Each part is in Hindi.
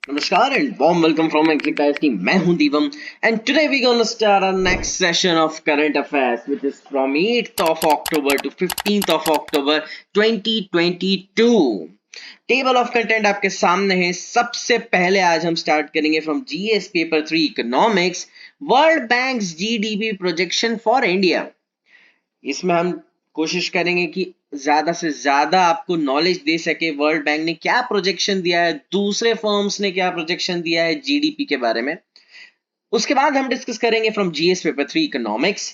Namaskar and warm welcome from my Click team. मैं हूं Deepam and today we're gonna start our next session of current affairs which is from 8th of October to 15th of October 2022. Table of content आपके सामने है। सबसे पहले आज हम स्टार्ट करेंगे from GS paper 3 economics, world banks GDP projection for India. इसमें हम कोशिश करेंगे कि ज्यादा से ज्यादा आपको नॉलेज दे सके। वर्ल्ड बैंक ने क्या प्रोजेक्शन दिया है, दूसरे फर्म्स ने क्या प्रोजेक्शन दिया है जीडीपी के बारे में। उसके बाद हम डिस्कस करेंगे from GS paper 3 economics,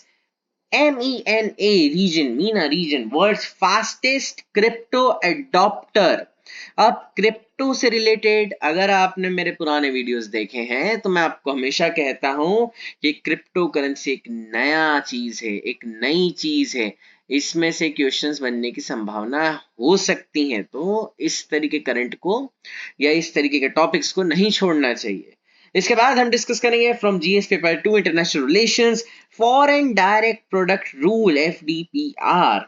MENA region, MENA region, world's fastest crypto adopter. अब क्रिप्टो से रिलेटेड अगर आपने मेरे पुराने वीडियोस देखे हैं तो मैं आपको हमेशा कहता हूं कि क्रिप्टो करेंसी एक नया चीज है, एक नई चीज है। इसमें से क्वेश्चंस बनने की संभावना हो सकती है, तो इस तरीके करंट को या इस तरीके के टॉपिक्स को नहीं छोड़ना चाहिए। इसके बाद हम डिस्कस करेंगे from GS paper 2 international relations, foreign direct product rule FDPR।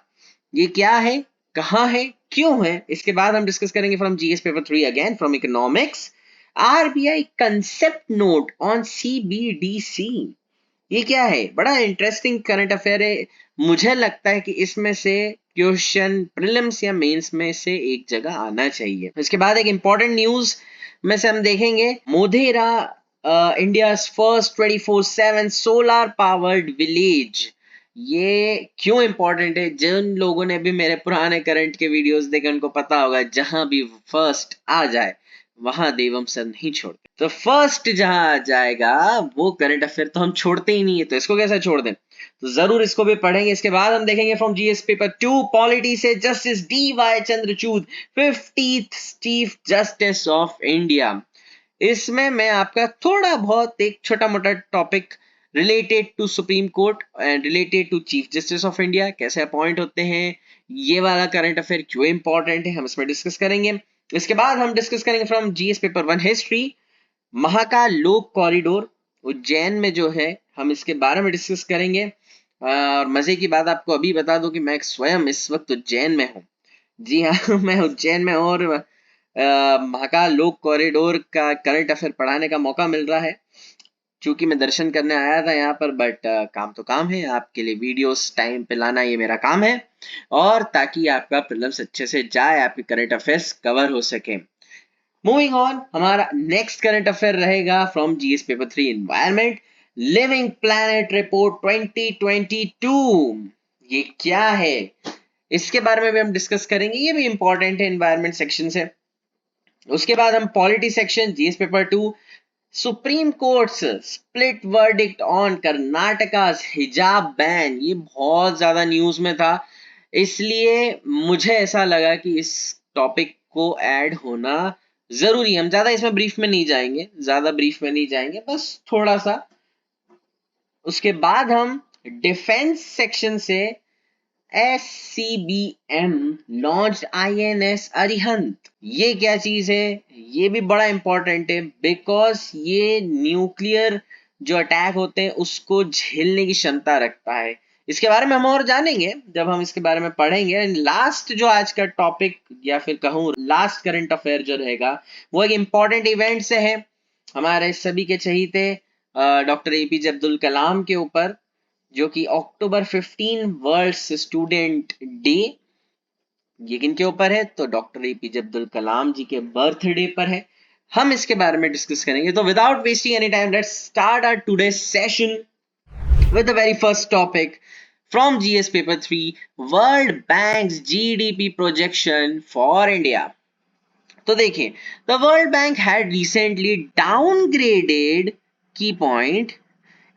ये क्या है, कहां है, क्यों है। इसके बाद हम डिस्कस करेंगे from GS paper 3 again from economics, RBI concept note on CBDC। ये क्या है, बड़ा इंटरेस्टिंग करंट अफेयर है। मुझे लगता है कि इसमें से क्वेश्चन प्रीलिम्स या मेंस में से एक जगह आना चाहिए। इसके बाद एक इंपॉर्टेंट न्यूज में से हम देखेंगे Modhera, India first 24/7 solar powered village. ये क्यों इंपॉर्टेंट है, जिन लोगों ने भी मेरे पुराने करंट के वीडियोस देखे उनको पता होगा, जहां भी फर्स्ट आ जाए वहां देवम सर नहीं छोड़ते। तो फर्स्ट जहां आ जाएगा वो करंट अफेयर तो हम छोड़ते ही नहीं है, तो इसको कैसे छोड़ दें। तो जरूर इसको भी पढ़ेंगे। इसके बाद हम देखेंगे फ्रॉम जीएस पेपर 2 पॉलिटी से justice DY Chandrachud 50th chief justice of India. इसमें मैं आपका थोड़ा बहुत एक छोटा मोटा topic related to supreme court and related to chief justice of India कैसे अपॉइंट होते हैं, ये वाला करंट अफेयर क्यों इंपॉर्टेंट है, हम इसमें डिस्कस करेंगे। इसके बाद हम डिस्कस करेंगे from GS paper 1 history, Mahakal लोक कॉरिडोर उज्जैन में जो है, हम इसके बारे में डिस्कस करेंगे। और मजे की बात आपको अभी बता दूं कि मैं स्वयं इस वक्त उज्जैन में हूँ। जी हाँ मैं उज्जैन में, और महाकाल लोक कॉरिडोर का करंट अफेयर पढ़ाने का मौका मिल रहा है। क्योंकि मैं दर्शन करने आया था यहाँ पर, बट काम तो काम है, आपके लिए वीडियोस टाइम पे लाना ये मेरा काम है, और ताकि आपका प्रीलिम्स अच्छे से जाए, आपके करंट अफेयर्स कवर हो सके। मूविंग ऑन, हमारा नेक्स्ट करंट अफेयर रहेगा from GS paper 3 environment, living planet report 2022। ये क्या है, इसके बारे में भी हम डिस्कस करेंगे, ये भी इंपॉर्टेंट है एनवायरमेंट सेक्शन से। उसके बाद हम polity section GS paper 2, supreme court split verdict on Karnataka हिजाब बैन। ये बहुत ज्यादा न्यूज में था, इसलिए मुझे ऐसा लगा कि इस टॉपिक को ऐड होना जरूरी है। हम ज्यादा इसमें ब्रीफ में नहीं जाएंगे, बस थोड़ा सा। उसके बाद हम डिफेंस सेक्शन से SCBM लॉन्च INS अरिहंत। ये क्या चीज है, ये भी बड़ा इंपॉर्टेंट है, बिकॉज ये न्यूक्लियर जो अटैक होते हैं उसको झेलने की क्षमता रखता है। इसके बारे में हम और जानेंगे जब हम इसके बारे में पढ़ेंगे। लास्ट जो आज का टॉपिक या फिर कहूँ लास्ट करंट अफेयर जो रहेगा वो एक इंपॉर्टेंट इवेंट से है, हमारे सभी के चहीते डॉक्टर APJ अब्दुल कलाम के ऊपर, जो कि अक्टूबर 15 वर्ल्ड स्टूडेंट डे। ये किनके ऊपर है, तो डॉक्टर APJ अब्दुल कलाम जी के बर्थडे पर है। हम इसके बारे में डिस्कस करेंगे। तो without wasting any time let's start our today session with the very first topic from GS paper 3, World Bank's GDP projection for India. तो देखिए, the World Bank had recently downgraded की point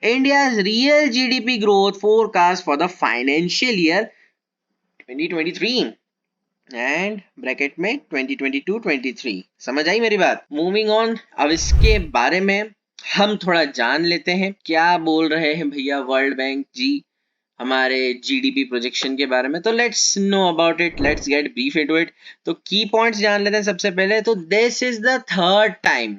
India's real GDP growth forecast for the financial year 2023 and bracket में 2022-23। समझ आई मेरी बात। मूविंग ऑन, अब इसके बारे में हम थोड़ा जान लेते हैं क्या बोल रहे हैं भैया वर्ल्ड बैंक जी हमारे जीडीपी प्रोजेक्शन के बारे में। तो let's know about it, let's get brief into it. तो की पॉइंट्स जान लेते हैं सबसे पहले। तो this is the third time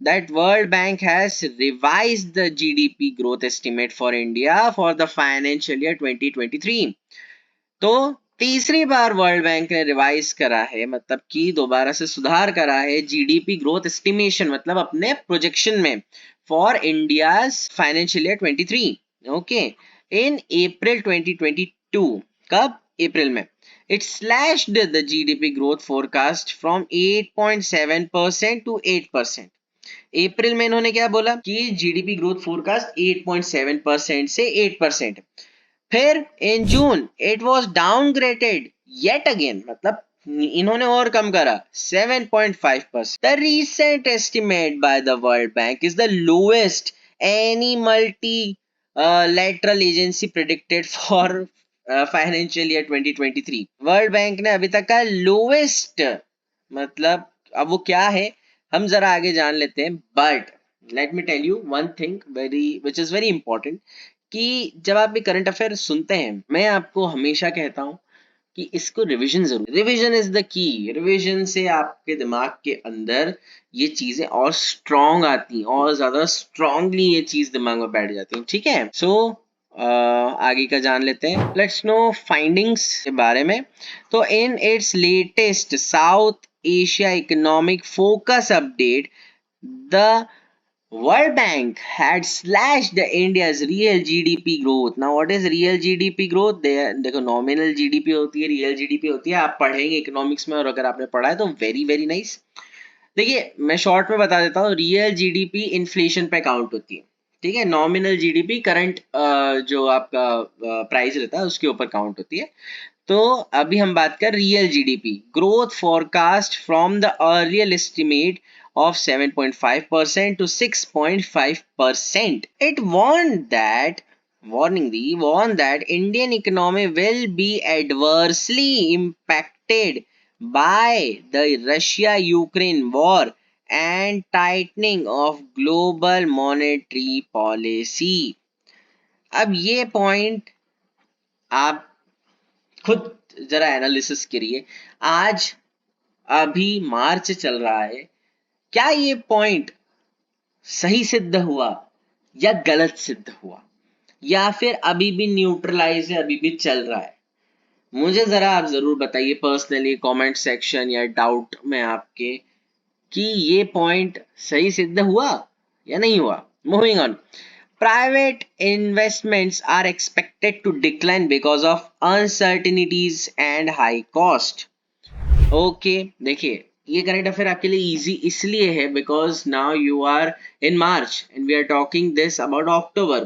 that World Bank has revised the GDP growth estimate for India for the financial year 2023. तो तीसरी बार वर्ल्ड बैंक ने रिवाइज करा है, मतलब कि दोबारा से सुधार करा है जीडीपी ग्रोथ एस्टिमेशन, मतलब अपने प्रोजेक्शन में for India's financial year 23। Okay, in April 2022। कब? अप्रैल में। It slashed the GDP growth forecast from 8.7% to 8%। April में इन्होंने क्या बोला कि जीडीपी ग्रोथ फोरकास्ट 8.7% से 8%। फिर in June it was downgraded yet again, मतलब इन्होंने और कम करा 7.5%। The recent estimate by the World Bank is the lowest any multilateral agency predicted for financial year 2023। World Bank ने अभी तक का लोएस्ट, मतलब अब वो क्या है हम जरा आगे जान लेते हैं, but let me tell you one thing very which is very important, कि जब आप भी करंट अफेयर सुनते हैं, मैं आपको हमेशा कहता हूं कि इसको रिवीजन जरूर, revision is the key. Revision से आपके दिमाग के अंदर ये चीजें और स्ट्रॉन्ग आती, और ज्यादा स्ट्रांगली ये चीज दिमाग में बैठ जाती है। ठीक है, सो आगे का जान लेते हैं। लेट्स नो फाइंडिंग्स के बारे में। तो in its latest south Asia economic focus update, the World Bank had slashed India's real GDP growth. Now, what is real GDP growth? देखो nominal GDP होती है, real GDP होती है, आप पढ़ेंगे इकोनॉमिक्स में, और अगर आपने पढ़ा है तो वेरी वेरी नाइस। देखिए मैं शॉर्ट में बता देता हूँ, रियल जीडीपी इन्फ्लेशन पे काउंट होती है, ठीक है। नॉमिनल जीडीपी करंट जो आपका प्राइस रहता है उसके ऊपर काउंट होती है। तो अभी हम बात कर real GDP growth forecast from the earlier estimate of 7.5% to 6.5%. It warned that Indian economy will be adversely impacted by the Russia-Ukraine war and tightening of global monetary policy. अब ये पॉइंट आप खुद जरा एनालिसिस करिए। आज अभी मार्च चल रहा है, क्या ये पॉइंट सही सिद्ध हुआ या गलत सिद्ध हुआ, या फिर अभी भी न्यूट्रलाइज है, अभी भी चल रहा है? मुझे जरा आप जरूर बताइए पर्सनली कमेंट सेक्शन या डाउट में आपके, कि ये पॉइंट सही सिद्ध हुआ या नहीं हुआ। Moving on, private investments are expected to decline because of uncertainties and high cost. Okay, देखिए ये करंट अफेयर आपके लिए इजी इसलिए है because now you are in March and we are talking this about October.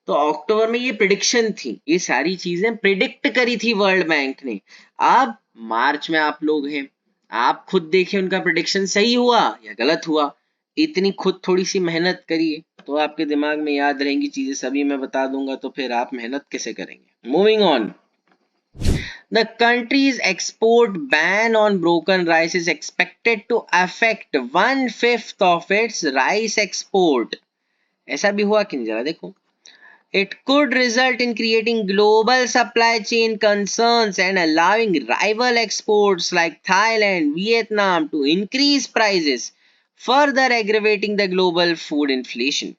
तो अक्टूबर में ये प्रिडिक्शन थी, ये सारी चीजें प्रिडिक्ट करी थी वर्ल्ड बैंक ने। अब मार्च में आप लोग हैं, आप खुद देखिए उनका प्रिडिक्शन सही हुआ या गलत हुआ। इतनी खुद थोड़ी सी मेहनत करिए तो आपके दिमाग में याद रहेंगी चीजें, सभी मैं बता दूंगा तो फिर आप मेहनत कैसे करेंगे। Moving on, the country's export ban on broken rice is expected to affect 1/5 of its rice export. ऐसा भी हुआ कि नहीं, जरा देखो। It could result in creating global supply chain concerns and allowing rival exports like Thailand, Vietnam to increase prices, further aggravating the global food inflation.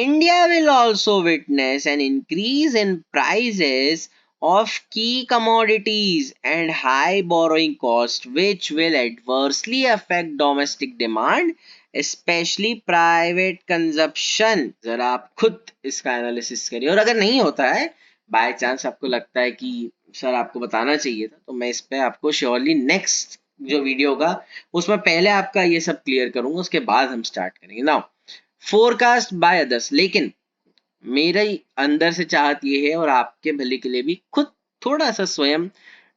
India will also witness an increase in prices of key commodities and high borrowing cost, which will adversely affect domestic demand, especially private consumption. जरा आप खुद इसका एनालिसिस करिए, और अगर नहीं होता है, बाय चांस आपको लगता है कि सर आपको बताना चाहिए था, तो मैं इस पे आपको श्योरली नेक्स्ट जो वीडियो होगा उसमें पहले आपका ये सब क्लियर करूंगा, उसके बाद हम स्टार्ट करेंगे। नाउ फोरकास्ट बाय अदर्स, लेकिन मेरे अंदर से चाहत ये है, और आपके भले के लिए भी, खुद थोड़ा सा स्वयं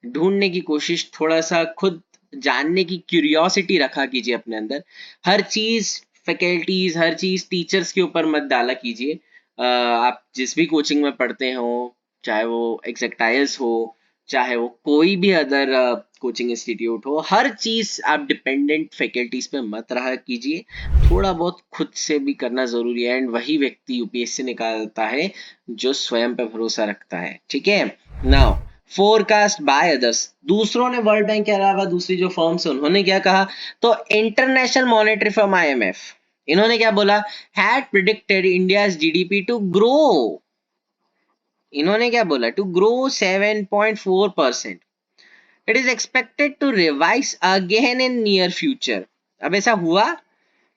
ढूंढने की कोशिश, थोड़ा सा खुद जानने की क्यूरियोसिटी रखा कीजिए अपने अंदर। हर चीज फैकल्टीज, हर चीज टीचर्स के ऊपर मत डाला कीजिए। आप जिस भी कोचिंग में पढ़ते हो, चाहे वो एग्जैक्टाइल्स हो, चाहे वो कोई भी अदर कोचिंग इंस्टीट्यूट हो, हर चीज आप डिपेंडेंट फैकल्टीज पे मत रहा कीजिए। थोड़ा बहुत खुद से भी करना जरूरी है, एंड वही व्यक्ति यूपीएससी निकालता है जो स्वयं पे भरोसा रखता है। ठीक है, नाउ फोरकास्ट बाय अदर्स, दूसरों ने, वर्ल्ड बैंक के अलावा दूसरी जो फर्म्स है उन्होंने क्या कहा, तो इंटरनेशनल मॉनेटरी फर्म आईएमएफ, इन्होंने क्या बोला, had predicted India's GDP to grow इन्होंने क्या बोला, to grow 7.4%. It is expected to revise again in near future. अब ऐसा हुआ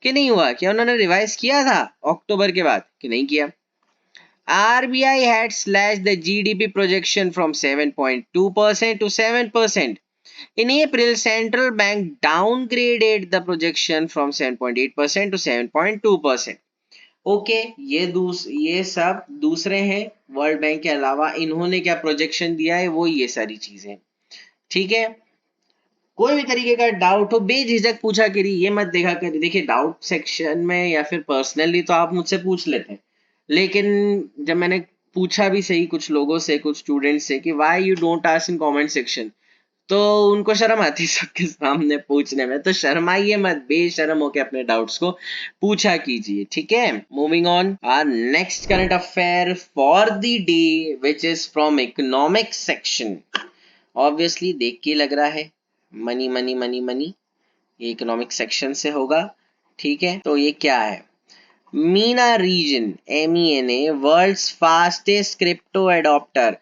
कि नहीं हुआ? क्या उन्होंने रिवाइज किया था अक्टूबर के बाद कि नहीं किया? RBI had slashed the GDP projection from 7.2% to 7%. In April, central bank downgraded the projection from 7.8% to 7.2%. Okay, ये सब दूसरे हैं वर्ल्ड बैंक के अलावा. इन्होंने क्या प्रोजेक्शन दिया है वो ये सारी चीजें. ठीक है, कोई भी तरीके का डाउट हो बेझिझक पूछा करिए, ये मत देखा करिए. देखिए डाउट सेक्शन में या फिर पर्सनली तो आप मुझसे पूछ लेते हैं, लेकिन जब मैंने पूछा भी सही कुछ लोगों से, कुछ स्टूडेंट्स से कि why you don't ask in comment section, तो उनको शर्म आती सबके सामने पूछने में. तो शर्माइए मत, बेशर्म होके अपने डाउट्स को पूछा कीजिए. ठीक है, moving on our next current affair for the day which is from economic section. Obviously देख के लग रहा है मनी मनी मनी मनी, ये इकोनॉमिक सेक्शन से होगा. ठीक है, तो ये क्या है? MENA region, MENA, world's fastest crypto adopter.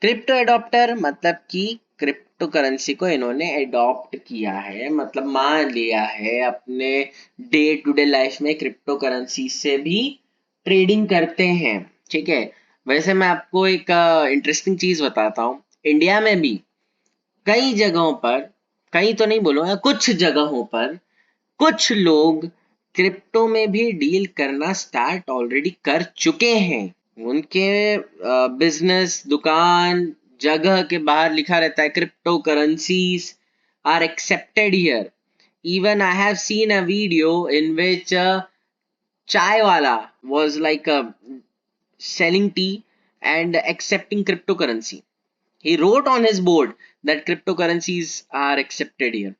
Crypto adopter मतलब कि क्रिप्टो करेंसी को इन्होंने एडॉप्ट किया है, मतलब मान लिया है अपने डे टू डे लाइफ में. क्रिप्टो करेंसी से भी ट्रेडिंग करते हैं. ठीक है, वैसे मैं आपको एक इंटरेस्टिंग चीज बताता हूँ. इंडिया में भी कई जगहों पर, कई तो नहीं बोलूंगा, कुछ जगहों पर कुछ लोग क्रिप्टो में भी डील करना स्टार्ट ऑलरेडी कर चुके हैं. उनके बिजनेस, दुकान, जगह के बाहर लिखा रहता है cryptocurrencies are accepted here. Even I have seen a video in which chai wala was like selling tea and accepting cryptocurrency. He wrote on his board that cryptocurrencies are accepted here.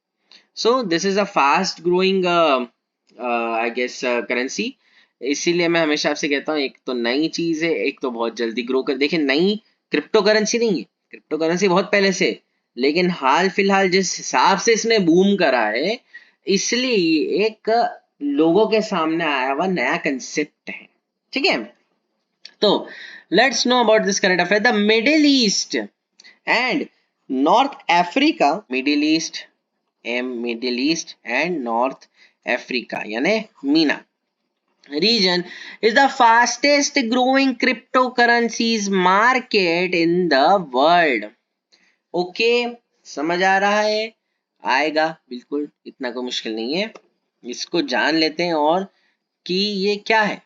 So this is a fast growing I guess currency. इसीलिए मैं हमेशा आपसे कहता हूँ, एक तो नई चीज है, एक तो बहुत जल्दी ग्रो कर. देखिए नई क्रिप्टो करेंसी नहीं है, क्रिप्टो करेंसी बहुत पहले से, लेकिन हाल फिलहाल जिस हिसाब से इसने बूम करा है, इसलिए ये एक लोगों के सामने आया हुआ नया कंसेप्ट है. ठीक है, तो let's know about this current affair. The middle east and north Africa, middle east and north Africa यानी Meena region is the fastest growing cryptocurrencies market in the world. Okay, समझ आ रहा है? आएगा बिल्कुल, इतना कोई मुश्किल नहीं है. इसको जान लेते हैं और कि ये क्या है.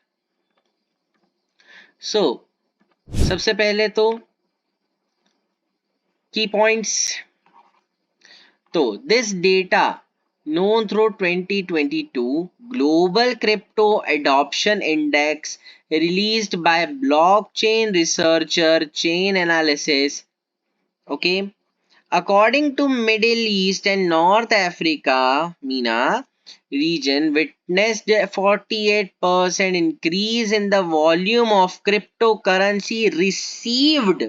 सबसे पहले तो की पॉइंट्स. तो this data known through 2022 Global Crypto Adoption Index released by blockchain researcher Chain Analysis. Okay, according to Middle East and North Africa, MENA region witnessed a 48% increase in the volume of cryptocurrency received,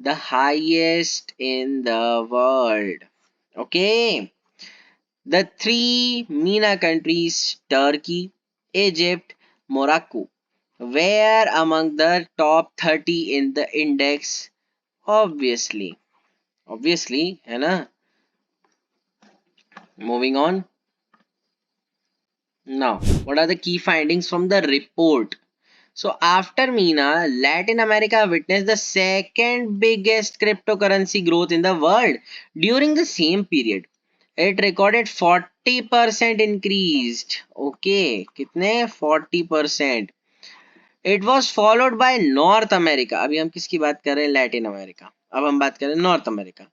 the highest in the world. Okay, the three MENA countries, Turkey, Egypt, Morocco, were among the top 30 in the index. Obviously, है ना. Moving on. Now, what are the key findings from the report? So, after MENA, Latin America witnessed the second biggest cryptocurrency growth in the world during the same period. It recorded 40% increased. Okay, कितने? 40%. It was followed by North America. अभी हम किसकी बात कर रहे हैं? Latin America. अब हम बात कर रहे हैं north America.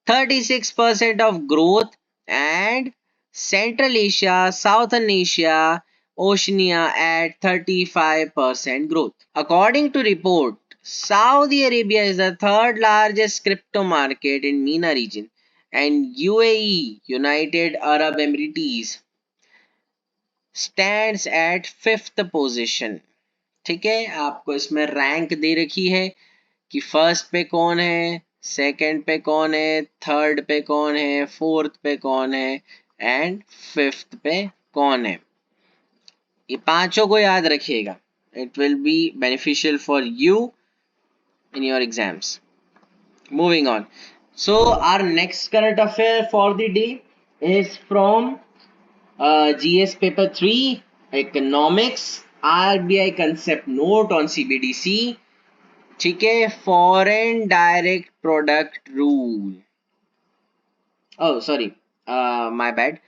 36% of growth, and Central Asia, Southern Asia, Oceania at 35% growth. According to report, Saudi Arabia is the third largest crypto market in MENA region, and UAE, United Arab Emirates, stands at 5th position. ठीक है, आपको इसमें रैंक दे रखी है कि फर्स्ट पे कौन है, सेकंड पे कौन है, थर्ड पे कौन है, फोर्थ पे कौन है एंड फिफ्थ पे कौन है. ये पांचों को याद रखिएगा. It will be beneficial for you in your exams. Moving on. So our next current affair for the day is from GS paper 3 economics RBI concept note on CBDC. ठीक है, foreign direct product rule. Oh sorry, my bad.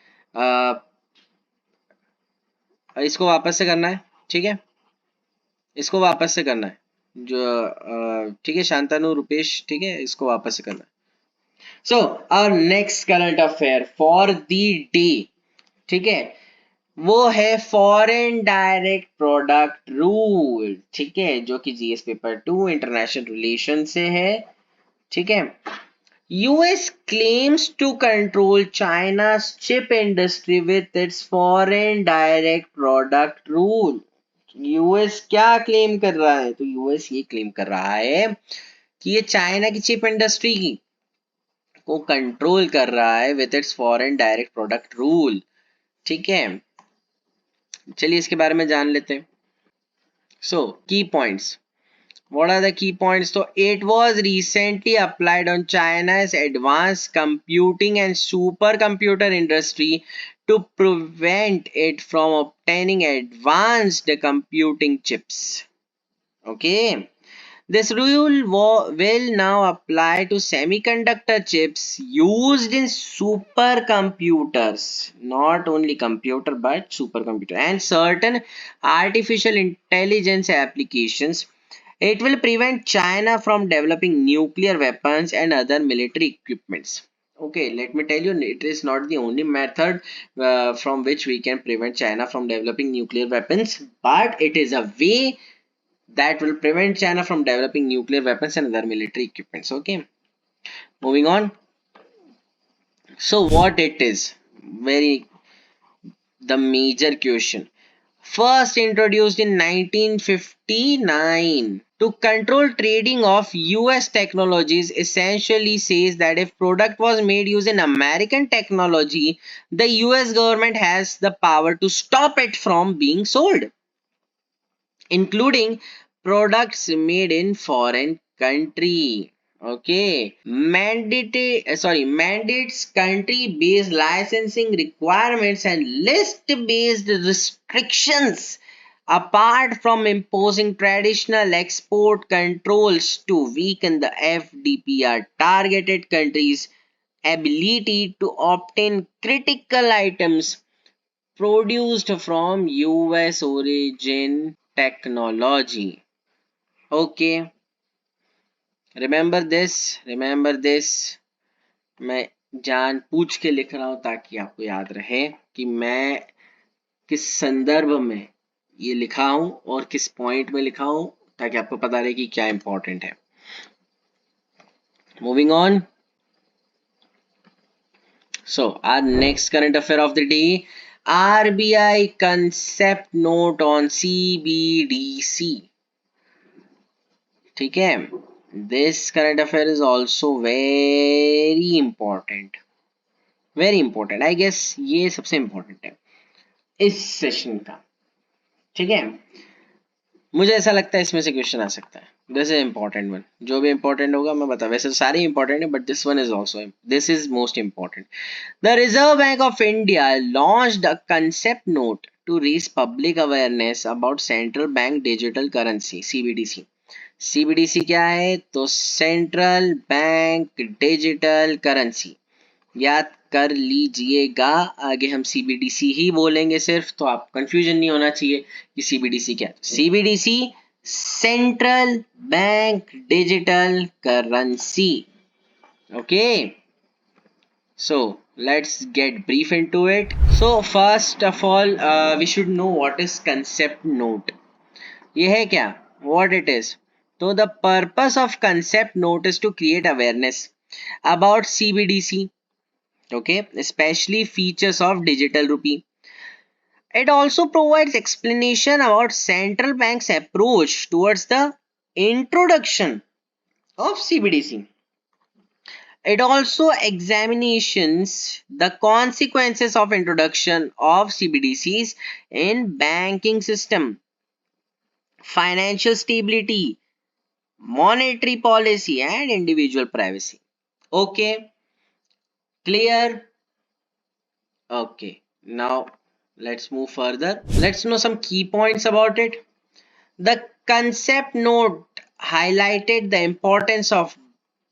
इसको वापस से करना है, ठीक है, इसको वापस से करना है जो ठीक है, शांतनु रुपेश, ठीक है, इसको वापस से करना है. So our next current affair for the day, ठीक है, वो है फॉरेन डायरेक्ट प्रोडक्ट रूल, ठीक है, जो कि जीएस पेपर 2 इंटरनेशनल रिलेशन से है, ठीक है. US claims to control China's chip industry with its foreign direct product rule. US क्या क्लेम कर रहा है? तो यूएस ये क्लेम कर रहा है कि ये चाइना की चिप इंडस्ट्री को कंट्रोल कर रहा है with its foreign direct product rule, ठीक है. चलिए इसके बारे में जान लेते हैं. सो की points. What are the key points? So it was recently applied on China's advanced computing and supercomputer industry to prevent it from obtaining advanced computing chips. Okay. This rule will now apply to semiconductor chips used in supercomputers, not only computer but supercomputer, and certain artificial intelligence applications. It will prevent China from developing nuclear weapons and other military equipments. Okay, let me tell you, it is not the only method from which we can prevent China from developing nuclear weapons, but it is a way that will prevent China from developing nuclear weapons and other military equipments. Okay, moving on. So what it is? The major question. First introduced in 1959 to control trading of US technologies, essentially says that if product was made using American technology, the US government has the power to stop it from being sold, including products made in foreign country. Okay, mandates country based licensing requirements and list based restrictions apart from imposing traditional export controls to weaken the FDPR targeted countries ability to obtain critical items produced from US origin technology. Okay, remember this. मैं जान पूछ के लिख रहा हूं ताकि आपको याद रहे कि मैं किस संदर्भ में ये लिखा हूं और किस पॉइंट में लिखा हूं, ताकि आपको पता रहे कि क्या इंपॉर्टेंट है. Moving on. So our next current affair of the day, RBI concept note on CBDC. ठीक है, this current affair is also very important. I guess ये सबसे important है इस सेशन का, ठीक है. मुझे ऐसा लगता है इसमें से क्वेश्चन आ सकता है. This is important one. जो भी इम्पोर्टेंट होगा मैं बता, वैसे सारे इम्पोर्टेंट है but this one is also, this is most important. The Reserve Bank of India launched a concept note to raise public awareness about central bank digital currency, CBDC. CBDC क्या है? तो सेंट्रल बैंक डिजिटल करेंसी. याद कर लीजिएगा, आगे हम CBDC ही बोलेंगे सिर्फ, तो आप कंफ्यूजन नहीं होना चाहिए कि CBDC क्या है. CBDC central bank digital currency. Okay, so let's get brief into it. So first of all we should know what is concept note. ये है क्या? What it is? So the purpose of concept note is to create awareness about CBDC, okay, especially features of digital rupee. It also provides explanation about central bank's approach towards the introduction of CBDC. It also examines the consequences of introduction of CBDCs in banking system, financial stability, monetary policy and individual privacy. Okay, clear? Okay, now let's move further. Let's know some key points about it. The concept note highlighted the importance of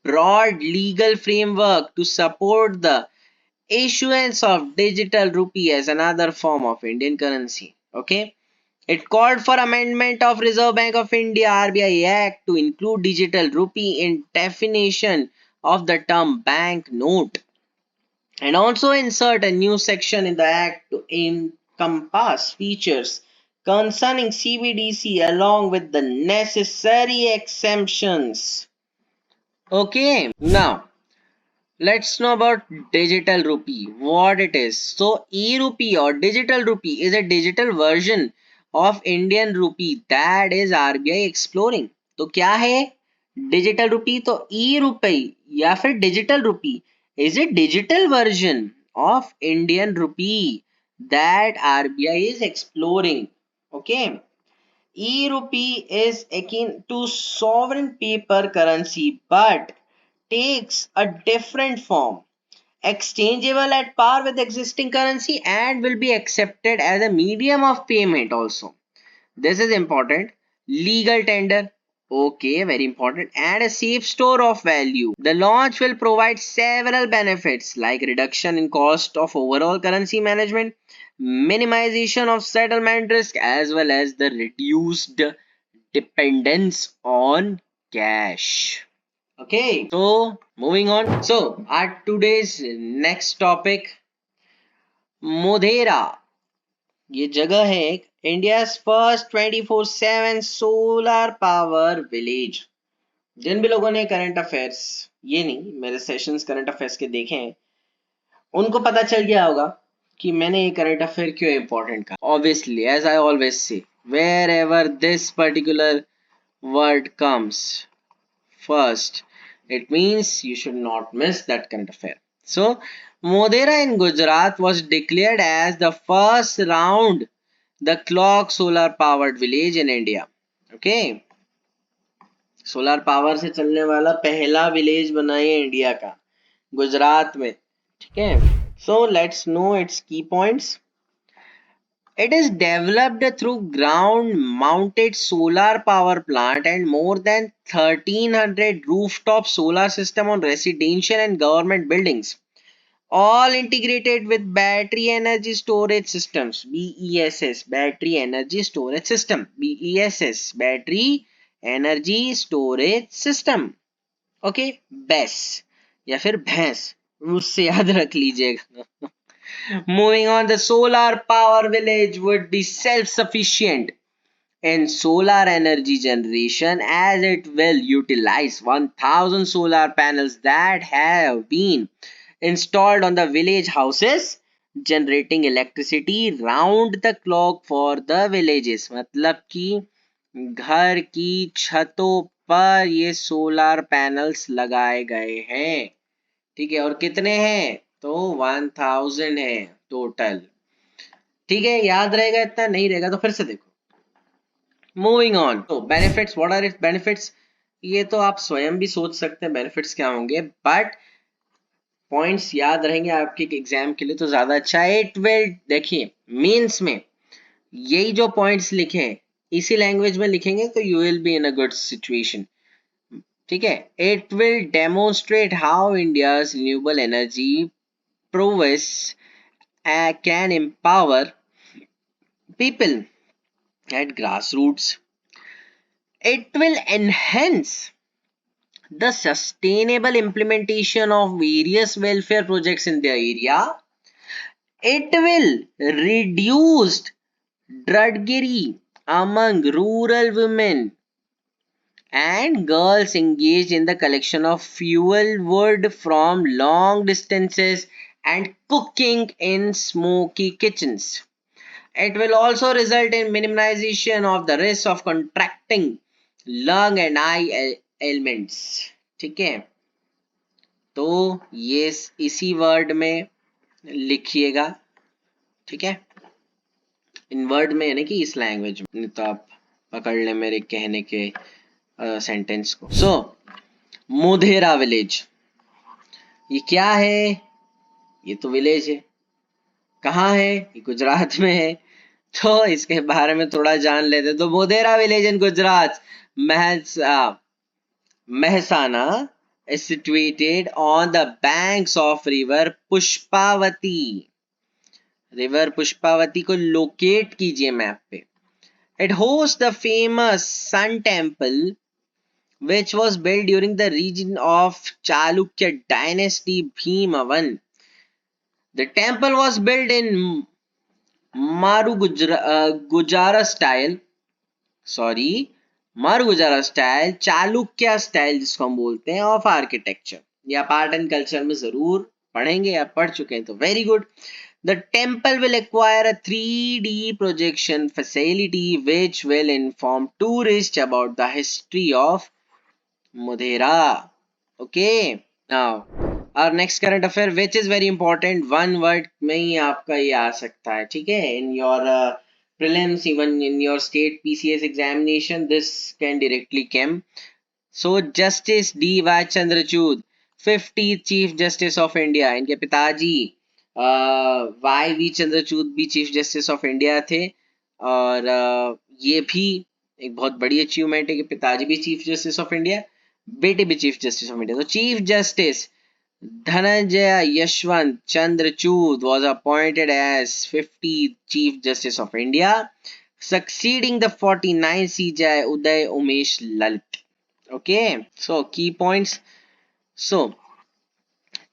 broad legal framework to support the issuance of digital rupee as another form of Indian currency. Okay. It called for amendment of Reserve Bank of India RBI Act to include digital rupee in definition of the term bank note, and also insert a new section in the act to encompass features concerning CBDC along with the necessary exemptions. Okay, now let's know about digital rupee, what it is. So e-rupee or digital rupee is a digital version of Indian rupee that is RBI exploring. तो क्या है डिजिटल रुपी? तो ई रुपई या फिर digital rupee is a digital version of Indian rupee that RBI is exploring. Okay. E-rupee is akin to sovereign paper currency but takes a different form, exchangeable at par with existing currency and will be accepted as a medium of payment also. This is important. Legal tender. Okay, very important. And a safe store of value. The launch will provide several benefits like reduction in cost of overall currency management, minimization of settlement risk, as well as the reduced dependence on cash. Okay, so moving on. So, our today's next topic, Modhera. ये जगह है एक India's first 24/7 solar power village. जिन भी लोगों ने करंट अफेयर्स, ये नहीं मेरे सेशंस करंट अफेयर्स के देखे हैं, उनको पता चल गया होगा कि मैंने ये करंट अफेयर क्यों इंपॉर्टेंट कहा. Obviously as I always say, wherever this particular word comes first, it means you should not miss that current affair. So Modhera in Gujarat was declared as the first round the clock solar powered village in India. Okay, solar power से चलने वाला पहला विलेज बना है इंडिया का, गुजरात में. ठीक है. So let's know its key points. It is developed through ground-mounted solar power plant and more than 1,300 rooftop solar system on residential and government buildings, all integrated with battery energy storage systems (BESS), battery energy storage system (BESS), battery energy storage system. Okay, BESS या फिर भैंस, उससे याद रख लीजिएगा. Moving on, the solar power village would be self-sufficient in solar energy generation as it will utilize 1,000 solar panels that have been installed on the village houses, generating electricity round the clock for the villages. मतलब कि घर की छतों पर ये सोलर पैनल्स लगाए गए हैं. ठीक है, और कितने हैं? तो 1000 है टोटल. ठीक है, याद रहेगा? इतना नहीं रहेगा तो फिर से देखो. Moving on. तो benefits, what are its benefits? ये तो आप स्वयं भी सोच सकते हैं बेनिफिट्स क्या होंगे, बट पॉइंट्स याद रहेंगे आपके एग्जाम के लिए तो ज्यादा अच्छा है. इट विल, देखिए मीन्स में यही जो पॉइंट्स लिखे हैं इसी लैंग्वेज में लिखेंगे तो you will be in a good situation. ठीक है. It will demonstrate how India's renewable energy prowess can empower people at grassroots. It will enhance the sustainable implementation of various welfare projects in their area. It will reduce drudgery among rural women and girls engaged in the collection of fuel wood from long distances and cooking in smoky kitchens. It will also result in minimization of the risk of contracting lung and eye ailments. ठीक है, तो ये इसी वर्ड में लिखिएगा. ठीक है, इन वर्ड में यानी कि इस लैंग्वेज में, नहीं तो आप पकड़ ले मेरे कहने के सेंटेंस को। सो मोधेरा विलेज, ये क्या है? ये तो विलेज है। कहाँ है? ये गुजरात में है। तो इसके बारे में थोड़ा जान लेते। तो Modhera village in Gujarat, Mehsana is situated on the banks of river Pushpavati. River Pushpavati को लोकेट कीजिए मैप पे। It hosts the famous Sun Temple, which was built during the reign of Chalukya dynasty Bhimavan. The temple was built in Gujara style, sorry Marugurjara style, Chalukya style जिसको हम बोलते हैं, ऑफ आर्किटेक्चर। ये आप आर्ट एंड कल्चर में जरूर पढ़ेंगे, आप पढ़ चुके हैं तो very good. The temple will acquire a 3D projection facility which will inform tourist about the history of Modhera. Okay, now और next current affair which is very important, one word में ही आपका ये आ सकता है, ठीक है, in your prelims, even in your state PCS examination, this can directly come. So Justice D.Y. Chandrachud, 50th Chief Justice of India, इनके पिताजी Y.V. चंद्रचूड भी चीफ जस्टिस ऑफ इंडिया थे, और ये भी एक बहुत बड़ी अचीवमेंट है कि पिताजी भी चीफ जस्टिस ऑफ इंडिया, बेटे भी चीफ जस्टिस ऑफ इंडिया। तो chief justice Dhananjaya Yashwant Chandrachud was appointed as 50th Chief Justice of India, succeeding the 49th CJI Uday Umesh Lalit. Okay, so key points. So,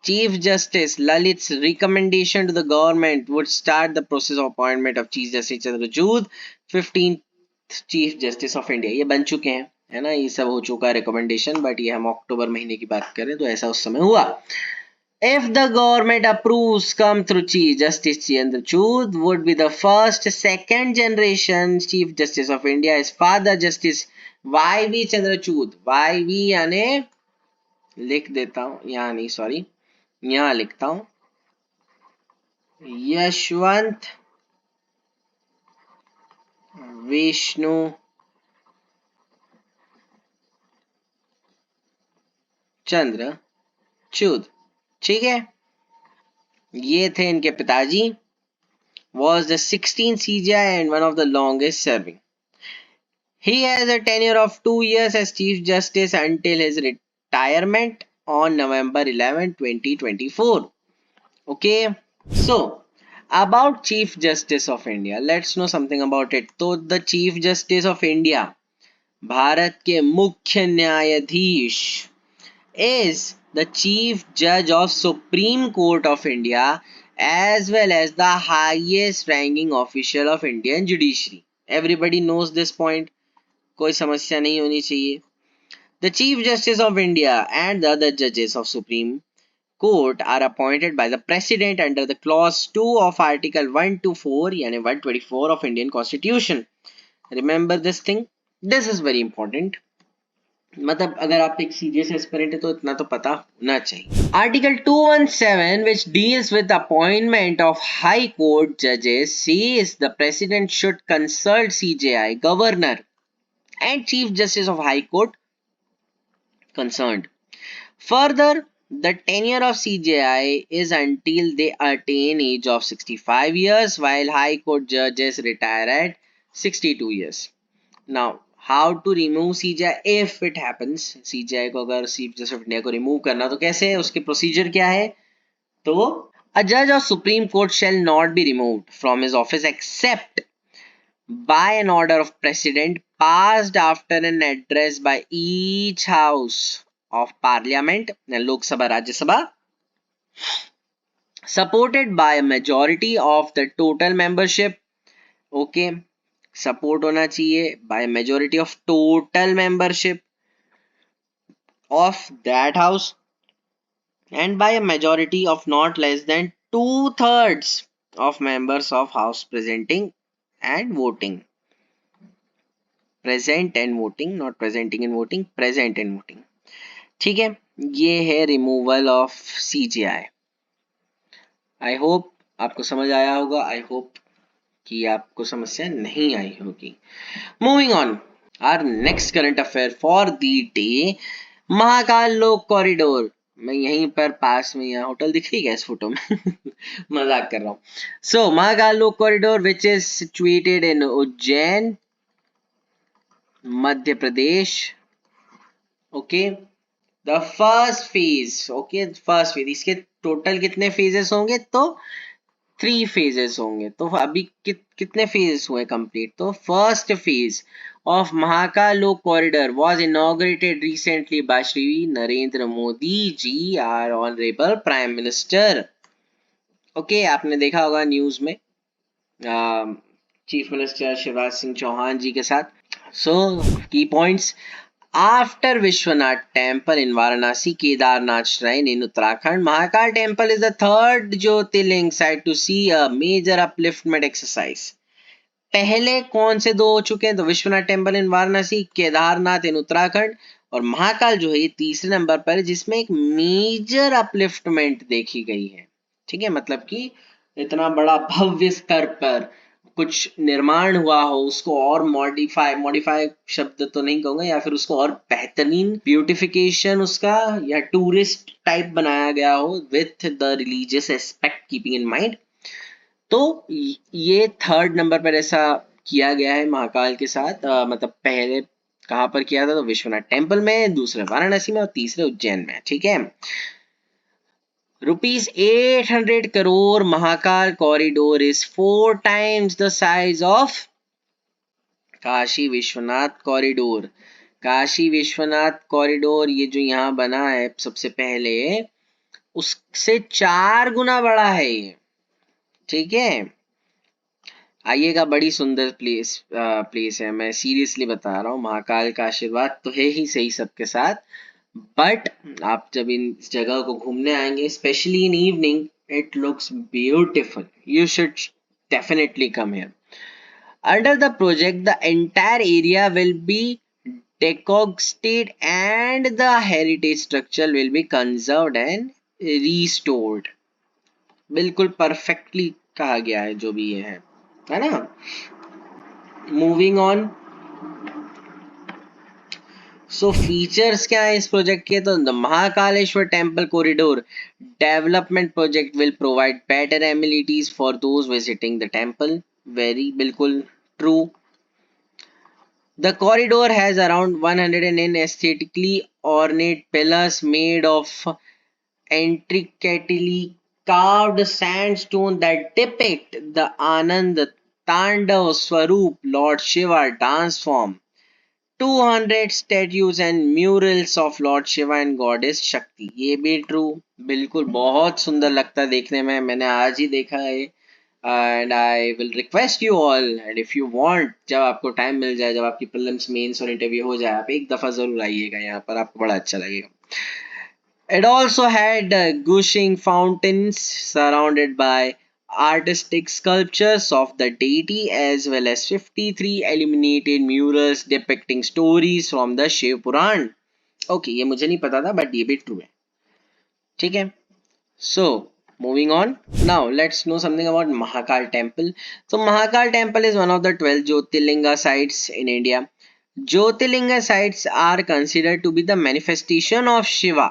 Chief Justice Lalit's recommendation to the government would start the process of appointment of Chief Justice Chandrachud, 15th Chief Justice of India. ये बन चुके हैं, है ना, ये सब हो चुका है रिकमेंडेशन, बट ये हम अक्टूबर महीने की बात करें तो ऐसा उस समय हुआ। If the government approves come through Chief Justice Chandrachud would be the first second generation Chief Justice of India. His father Justice Y.V. Chandrachud, Y.V. यानी लिख देता हूं, यहाँ नहीं, सॉरी यहाँ लिखता हूं, यशवंत विष्णु चंद्रचूड, ठीक है, ये थे इनके पिताजी। Was the 16th CJI and one of the longest serving. He has a tenure of 2 years as Chief Justice until his retirement on November 11, 2024. Okay, so about Chief Justice of India, let's know something about it. तो the Chief Justice of India, Bharat के मुख्य न्यायाधीश, is the Chief Judge of Supreme Court of India as well as the highest ranking official of Indian judiciary. Everybody knows this point, कोई समस्या नहीं होनी चाहिए। The Chief Justice of India and the other judges of Supreme Court are appointed by the President under the Clause 2 of Article 124 यानी 124 of Indian Constitution. Remember this thing. This is very important. मतलब अगर आप एक सीरियस एस्पिरेंट है तो इतना तो पता होना चाहिए। Article 217 which deals with the appointment of high court judges says the president should consult CJI, governor and chief justice of high court concerned. Further, the tenure of CJI is until they attain age of 65 years while high court judges retire at 62 years. Now how to remove CJI if it happens. CJI को अगर चीफ जस्टिस ऑफ इंडिया को रिमूव करना तो कैसे है, उसके प्रोसीजर क्या है? तो a judge of Supreme Court shall not be removed from his office except by an order of President passed after an address by each house of Parliament, Lok Sabha, Rajya Sabha, supported by a majority of the total membership. Okay, support होना चाहिए by majority of total membership of that house and by majority of not less than 2/3 of members of house presenting and voting, present and voting, not presenting and voting, present and voting, ठीक है। ये है removal of CGI. I hope आपको समझ आया होगा, आई होप कि आपको समस्या नहीं आई होगी। Moving on, Our next current affair for the day, Mahakal लोक कॉरिडोर. मैं यहीं पर पास में, यहाँ होटल दिख रही है इस फोटो में. मजाक कर रहा हूँ. So महाकाल लोक corridor which is situated in Ujjain, Madhya Pradesh. Okay, the first phase. Okay, first phase. इसके टोटल कितने फेजेस होंगे? तो 3 फेजेस होंगे. तो अभी कितने फेजेस हुए कंप्लीट? तो first phase of Mahakalo corridor was inaugurated recently by Shri Narendra Modi ji, our honorable Prime Minister. Okay, आपने देखा होगा न्यूज में चीफ मिनिस्टर शिवराज सिंह चौहान जी के साथ. So key points: after Vishwanath Temple in Varanasi, Kedarnath Shrine in Uttarakhand, Mahakal Temple is the third Jyotirling site to see a major upliftment exercise. पहले कौन से दो हो चुके हैं? तो विश्वनाथ टेम्पल इन वाराणसी, केदारनाथ इन उत्तराखंड, और महाकाल जो है ये तीसरे नंबर पर है जिसमें एक मेजर अपलिफ्टमेंट देखी गई है. ठीक है, मतलब कि इतना बड़ा भव्य स्तर पर कुछ निर्माण हुआ हो, उसको और मॉडिफाई शब्द तो नहीं कहूंगा, या फिर उसको और बेहतरीन ब्यूटिफिकेशन उसका या टूरिस्ट टाइप बनाया गया हो with the religious aspect keeping in mind. तो ये थर्ड नंबर पर ऐसा किया गया है महाकाल के साथ. मतलब पहले कहाँ पर किया था? तो विश्वनाथ टेम्पल में, दूसरे वाराणसी में और तीसरे उज्जैन में. ठीक है. ₹800 crore Mahakal corridor is 4 times the size of Kashi Vishwanath corridor. Kashi Vishwanath corridor ये जो यहाँ बना है सबसे पहले, उससे 4 गुना बड़ा है ये. ठीक है. आइएगा, बड़ी सुंदर प्लेस है. मैं सीरियसली बता रहा हूँ, महाकाल का आशीर्वाद तो है ही सही सबके साथ. बट आप जब इन जगह को घूमने आएंगे, specially in evening, it looks beautiful. You should definitely come here. Under the project the entire area will be decogstated and the heritage structure will be conserved and restored. बिल्कुल परफेक्टली कहा गया है जो भी ये है ना. Moving on. सो फीचर्स क्या है इस प्रोजेक्ट के? तो the Mahakaleshwar temple corridor development project will provide better amenities for those visiting the temple. Very बिल्कुल true. The corridor has around 110 aesthetically ornate pillars made of intricately carved sandstone that depict the Anand Tandav Swaroop Lord Shiva dance form. 200 statues and murals of Lord Shiva and Goddess Shakti. ये भी ट्रू. बिल्कुल बहुत सुंदर लगता है देखने में. मैंने आज ही देखा है. And I will request you all, and if you want, जब आपको टाइम मिल जाए, जब आपकी प्रीलिम्स मेंस और इंटरव्यू हो जाए, आप एक दफा जरूर आइएगा यहाँ पर. आपको बड़ा अच्छा लगेगा. It also had gushing fountains surrounded by artistic sculptures of the deity as well as 53 illuminated murals depicting stories from the Shiv Puran. Okay, ये मुझे नहीं पता था बट ये भी ट्रू है. ठीक है. So moving on. Now let's know something about Mahakal Temple. So Mahakal Temple is one of the 12 Jyotirlinga sites in India. Jyotirlinga sites are considered to be the manifestation of Shiva.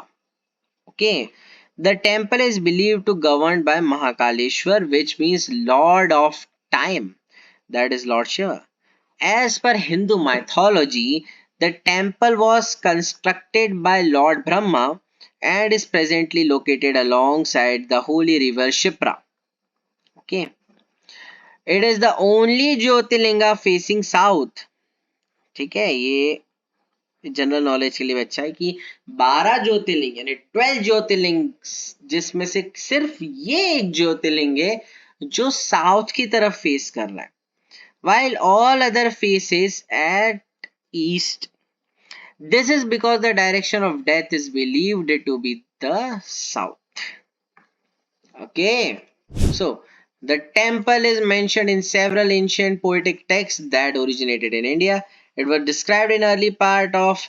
Okay, the temple is believed to governed by Mahakaleshwar, which means Lord of Time. That is Lord Shiva. As per Hindu mythology, the temple was constructed by Lord Brahma and is presently located alongside the holy river Shipra. Okay, it is the only Jyotirlinga facing south. ठीक है, ये जनरल नॉलेज के लिए अच्छा है कि 12 ज्योतिर्लिंग यानी 12 ज्योतिर्लिंग, जिसमें से सिर्फ ये एक ज्योतिर्लिंग है जो साउथ की तरफ फेस कर रहा है, while all other faces at east. This is because the direction of death is believed to be the south. Okay, so the temple is mentioned in several ancient poetic texts that originated in India. It was described in early part of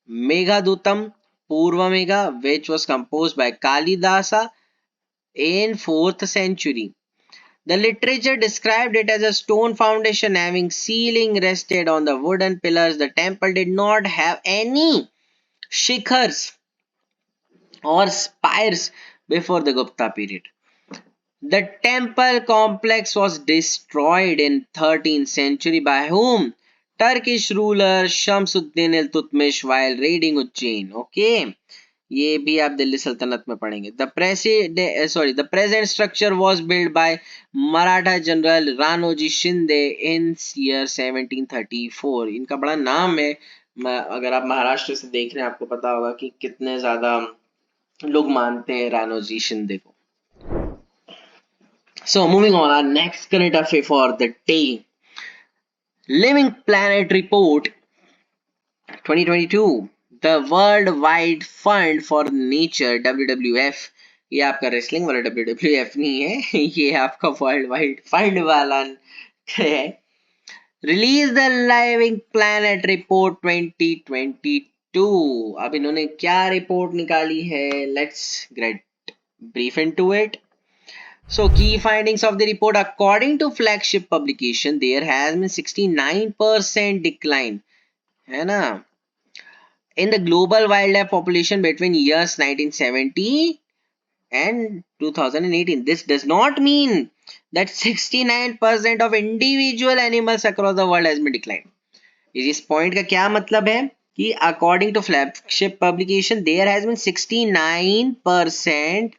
Meghadutam Purva Megha, which was composed by Kalidasa in 4th century. The literature described it as a stone foundation having ceiling rested on the wooden pillars. The temple did not have any shikhars or spires before the Gupta period. The temple complex was destroyed in 13th century by whom? Turkish ruler Shamsuddin al-Tutmish while raiding Ujjain. Okay. ये भी आप दिल्ली सल्तनत में पढ़ेंगे. The present structure was built by Maratha general Ranoji Shinde in year 1734. इनका बड़ा नाम है. अगर आप महाराष्ट्र से देख रहे हैं आपको पता होगा कि कितने ज्यादा लोग मानते हैं रानोजी शिंदे को. So moving on, our next current affair for the day. Living Planet Report 2022. The Worldwide Fund for Nature WWF. ये आपका रेसलिंग वाला WWF नहीं है, ये आपका वर्ल्ड वाइड फंड वाला है. Release the living planet report 2022. अब इन्होंने क्या रिपोर्ट निकाली है? Let's get brief into it. So key findings of the report, according to flagship publication, there has been 69% decline, है ना, in the global wildlife population between years 1970 and 2018. This does not mean that 69% of individual animals across the world has been declined. इस point का क्या मतलब है कि according to flagship publication, there has been 69%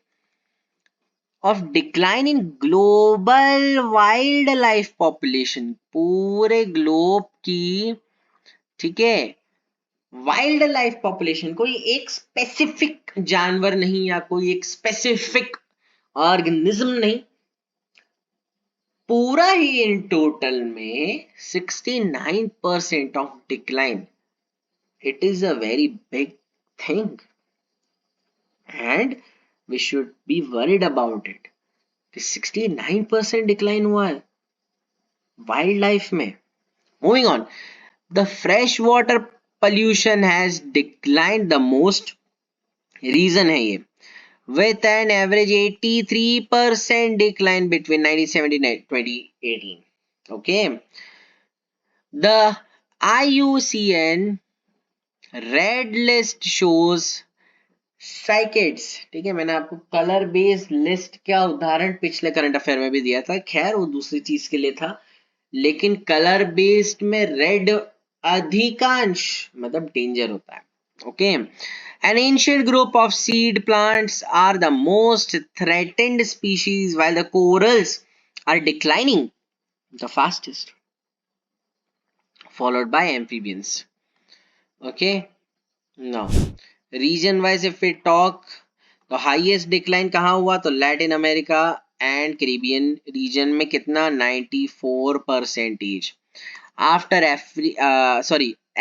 of decline in global wildlife population. पूरे ग्लोब की, ठीक है, वाइल्ड लाइफ पॉपुलेशन, कोई एक स्पेसिफिक जानवर नहीं या कोई एक स्पेसिफिक ऑर्गेनिज्म नहीं, पूरा ही इन टोटल में 69% of decline. It is a very big thing and we should be worried about it. 69% decline हुआ है वाइल्ड लाइफ में. Moving on, the fresh water pollution has declined the most. Reason है ये, with an average 83% decline between 1970 and 2018. Okay, the IUCN red list shows cycads. ठीक है, मैंने आपको कलर बेस्ड लिस्ट का उदाहरण पिछले करंट अफेयर में भी दिया था. खैर वो दूसरी चीज के लिए था, लेकिन कलर बेस्ड में रेड अधिकांश मतलब डेंजर होता है. Okay, an ancient group of seed plants are the most threatened species while the corals are declining the fastest, followed by amphibians. Okay, now region wise if we talk, तो highest decline कहाँ हुआ? तो Latin America and Caribbean region में कितना? 94%. After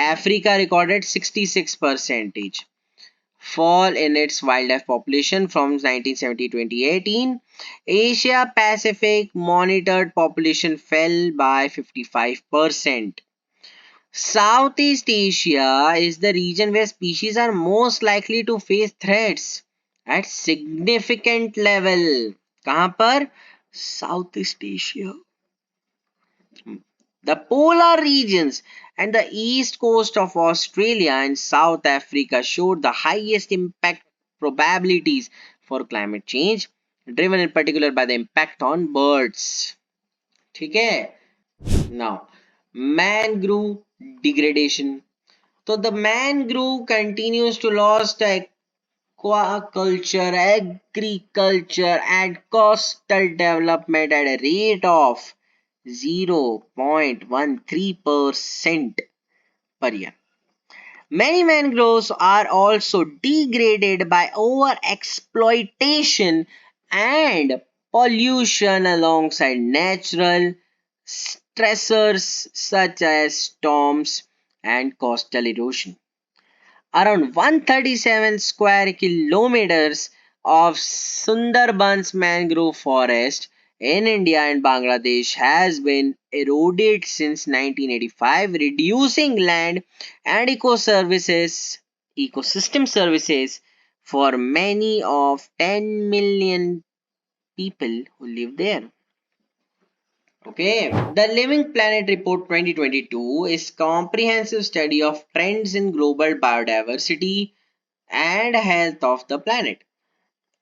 Africa recorded 66% fall in its wildlife population from 1970 to 2018. Asia Pacific monitored population fell by 55%. Southeast Asia is the region where species are most likely to face threats at significant level. कहाँ पर? Southeast Asia. The polar regions and the east coast of Australia and South Africa showed the highest impact probabilities for climate change, driven in particular by the impact on birds. ठीक है? Now, mangrove degradation. So the mangrove continues to lose aquaculture, agriculture and coastal development at a rate of 0.13% per year. Many mangroves are also degraded by overexploitation and pollution alongside natural stressors such as storms and coastal erosion. Around 137 square kilometers of Sundarbans mangrove forest in India and Bangladesh has been eroded since 1985, reducing land and ecosystem services for many of 10 million people who live there. Okay, the Living Planet Report 2022 is comprehensive study of trends in global biodiversity and health of the planet.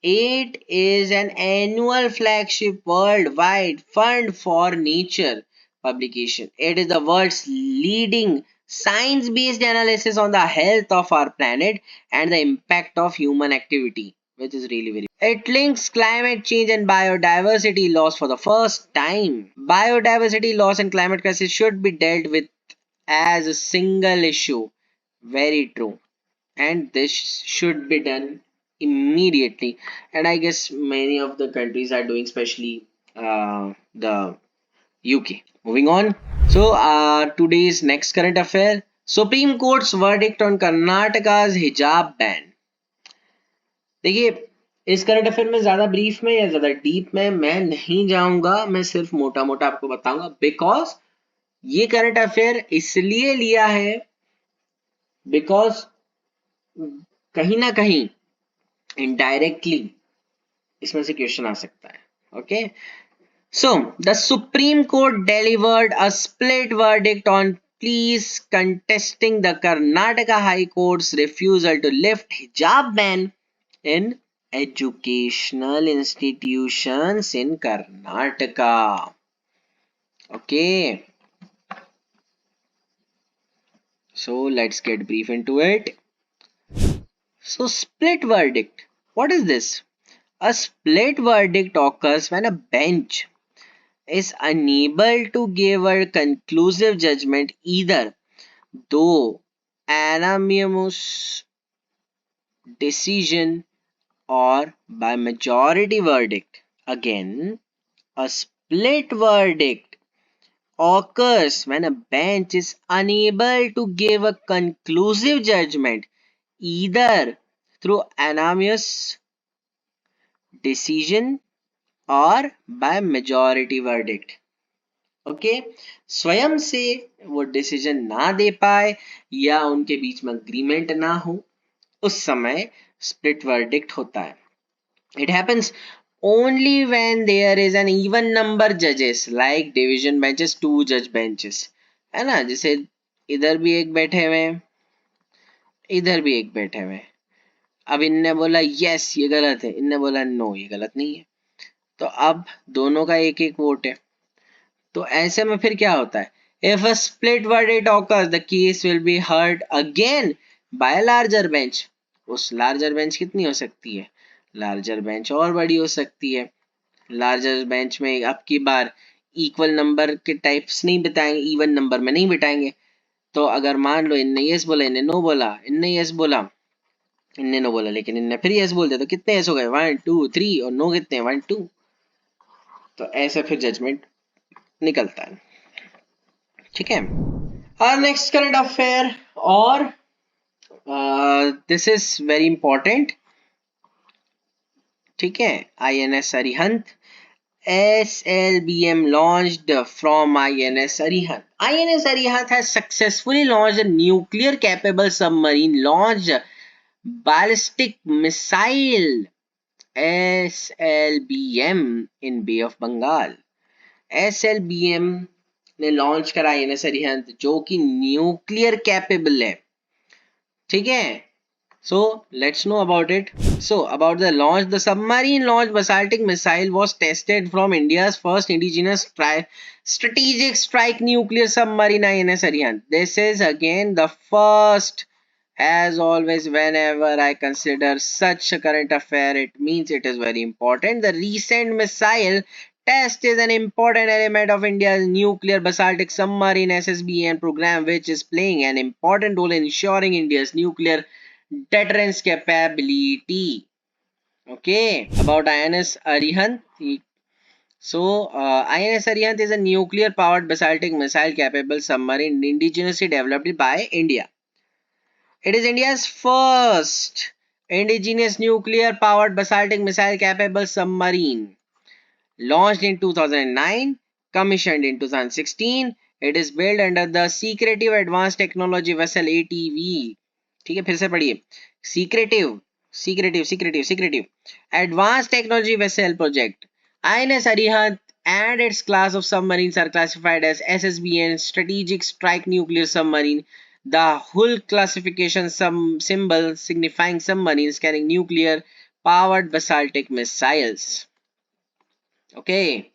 It is an annual flagship worldwide fund for nature publication. It is the world's leading science-based analysis on the health of our planet and the impact of human activity, which is really very. It links climate change and biodiversity loss for the first time. Biodiversity loss and climate crisis should be dealt with as a single issue. Very true, and this should be done immediately, and I guess many of the countries are doing, especially the UK. Moving on, so today's next current affair: Supreme Court's verdict on Karnataka's hijab ban. देखिए, इस करंट अफेयर में ज्यादा ब्रीफ में या ज्यादा डीप में मैं नहीं जाऊंगा, मैं सिर्फ मोटा मोटा आपको बताऊंगा, बिकॉज ये करंट अफेयर इसलिए लिया है बिकॉज कहीं ना कहीं इनडायरेक्टली इसमें से क्वेश्चन आ सकता है. Okay, so the supreme court delivered a split verdict on pleas contesting the Karnataka High Court's refusal to lift hijab ban in educational institutions in Karnataka. Okay, so let's get brief into it. So split verdict, what is this? A split verdict occurs when a bench is unable to give a conclusive judgment either through unanimous decision or by majority verdict. Again, a split verdict occurs when a bench is unable to give a conclusive judgment either through unanimous decision और बाय मेजॉरिटी वर्डिक्ट. ओके, स्वयं से वो डिसीजन ना दे पाए या उनके बीच में अग्रीमेंट ना हो, उस समय स्प्लिट वर्डिक्ट होता है. It happens only when there is an even number जजेस लाइक डिवीजन बेंचेस, 2 जज बेंचेस, है ना, जैसे इधर भी एक बैठे हुए हैं, इधर भी एक बैठे हुए हैं. अब इनने बोला यस ये गलत है, इनने बोला नो ये गलत नहीं है, तो अब दोनों का एक एक वोट है. तो ऐसे में फिर क्या होता है? If a split verdict occurs the case will be heard again by larger bench. उस लार्जर बेंच कितनी हो सकती है? लार्जर बेंच और बड़ी हो सकती है. लार्जर बेंच में अब की बार इक्वल नंबर के टाइप्स नहीं बिताएंगे, इवन नंबर में नहीं बिठाएंगे. तो अगर मान लो इनने यस बोला, इनने नो बोला, इनने यस बोला, इनने नो बोला, लेकिन इनने फिर यस बोल दिया, तो कितने यस हो गए? 1 2 3, और नो कितने? 1 2. तो ऐसे फिर जजमेंट निकलता है. ठीक है, और नेक्स्ट करंट अफेयर, और दिस इज वेरी इंपॉर्टेंट. ठीक है, INS Arihant, SLBM launched from INS Arihant. INS Arihant has successfully launched a nuclear capable submarine launch ballistic missile SLBM in Bay of Bengal. SLBM ने लॉन्च करा INS अरिहंत, जो कि न्यूक्लियर कैपेबल है. ठीक है, so let's know about it. So about the launch, the submarine launch basaltic missile was tested from India's first indigenous strategic strike nuclear submarine INS Arihant. This is again the first. As always, whenever I consider such a current affair, it means it is very important. The recent missile test is an important element of India's nuclear basaltic submarine SSBN program, which is playing an important role in ensuring India's nuclear deterrence capability. Okay, about INS Arihant. So, INS Arihant is a nuclear powered basaltic missile capable submarine indigenously developed by India. It is India's first indigenous nuclear powered basaltic missile capable submarine. Launched in 2009, commissioned in 2016, it is built under the Secretive Advanced Technology Vessel ATV. ठीक है, फिर से पढ़िए. Secretive Advanced Technology Vessel Project. INS Arihant and its class of submarines are classified as SSBN, Strategic Strike Nuclear Submarine. The hull classification symbol signifying submarines carrying nuclear powered basaltic missiles. Okay.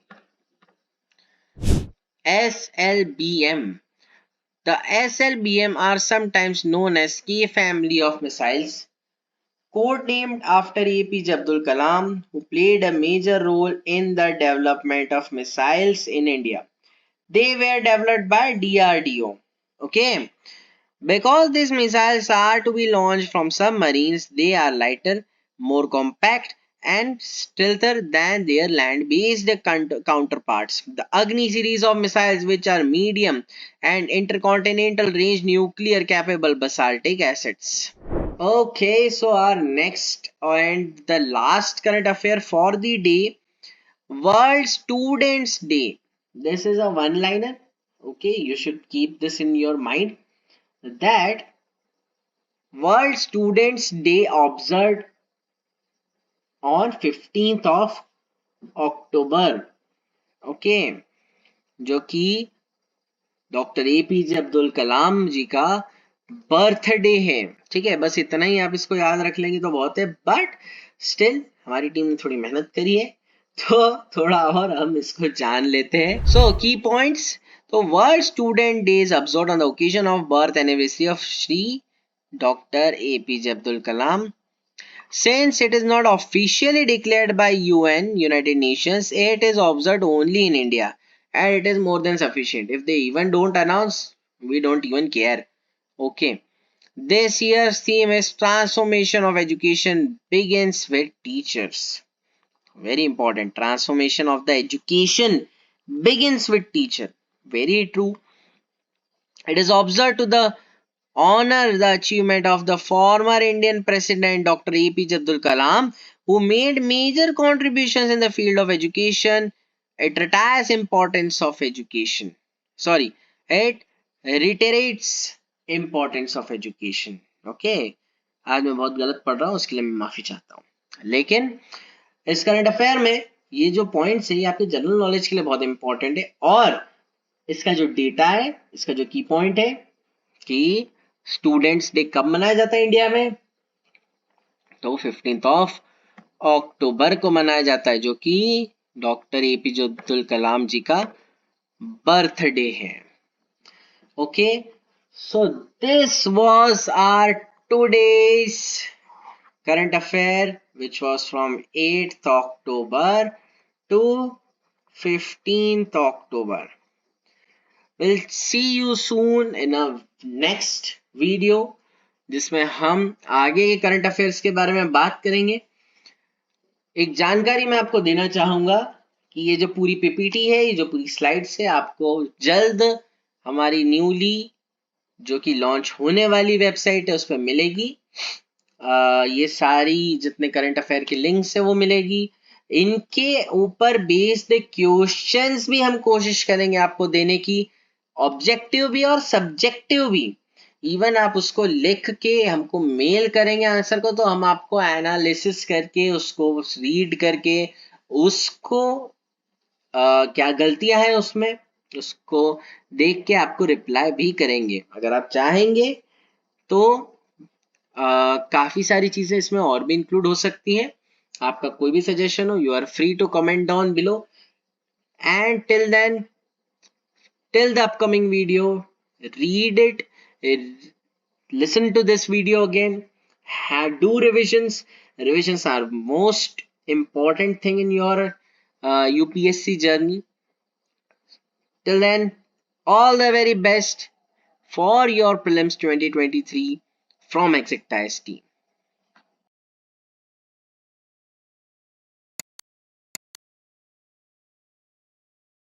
SLBM. The SLBM are sometimes known as K family of missiles, codenamed after APJ Abdul Kalam, who played a major role in the development of missiles in India. They were developed by DRDO. Okay. Because these missiles are to be launched from submarines, they are lighter, more compact, and stealthier than their land-based counterparts. The Agni series of missiles, which are medium and intercontinental range nuclear capable basaltic assets. Okay, so our next and the last current affair for the day, World Students Day. This is a one-liner. Okay, you should keep this in your mind that World Students Day observed on 15th of October. Okay, जो कि डॉक्टर एपीजे अब्दुल कलाम जी का बर्थडे है. ठीक है, बस इतना ही आप इसको याद रख लेंगे तो बहुत है, बट स्टिल हमारी टीम ने थोड़ी मेहनत करी है तो थोड़ा और हम इसको जान लेते हैं. सो की पॉइंट्स. तो world student day is observed on the occasion of birth anniversary of Shri Dr. APJ Abdul Kalam. Since it is not officially declared by UN, United Nations, it is observed only in India. And it is more than sufficient. If they even don't announce, we don't even care. Okay. This year's theme is Transformation of Education Begins with Teachers. Very important. Transformation of the education begins with teacher. Very true. It is observed to the honor the achievement of the former Indian President Dr. APJ Abdul Kalam, who made major contributions in the field of education. It reiterates importance of education. Sorry, it reiterates importance of education. Okay, आज मैं बहुत गलत पढ़ रहा हूँ, उसके लिए मैं माफी चाहता हूँ. लेकिन इस करंट अफेयर में ये जो पॉइंट्स है ये आपके जनरल नॉलेज के लिए बहुत इंपॉर्टेंट है, और इसका जो डेटा है, इसका जो की पॉइंट है कि स्टूडेंट्स डे कब मनाया जाता है इंडिया में, तो 15th ऑफ अक्टूबर को मनाया जाता है, जो कि डॉक्टर एपीजे अब्दुल कलाम जी का बर्थडे है. Okay, so this was our today's current affair, which was from 8th October to 15th October. We'll see you soon in a next video, जिसमें हम आगे के करंट अफेयर्स के बारे में बात करेंगे. एक जानकारी मैं आपको देना चाहूंगा कि ये जो पूरी पीपीटी है, ये जो पूरी स्लाइड्स है, आपको जल्द हमारी न्यूली जो कि लॉन्च होने वाली वेबसाइट है उस पर मिलेगी. ये सारी जितने करंट अफेयर के लिंक्स है वो मिलेगी. इनके ऊपर बेस्ड क्वेश्चंस भी हम कोशिश करेंगे आपको देने की, ऑब्जेक्टिव भी और सब्जेक्टिव भी. इवन आप उसको लिख के हमको मेल करेंगे आंसर को, तो हम आपको एनालिसिस करके उसको रीड करके उसको क्या गलतियां हैं उसमें उसको देख के आपको रिप्लाई भी करेंगे. अगर आप चाहेंगे तो काफी सारी चीजें इसमें और भी इंक्लूड हो सकती हैं. आपका कोई भी सजेशन हो, you are free to comment down below. And till then, till the upcoming video, read it, listen to this video again, do revisions. Revisions are most important thing in your UPSC journey. Till then, all the very best for your prelims 2023 from Exactize team.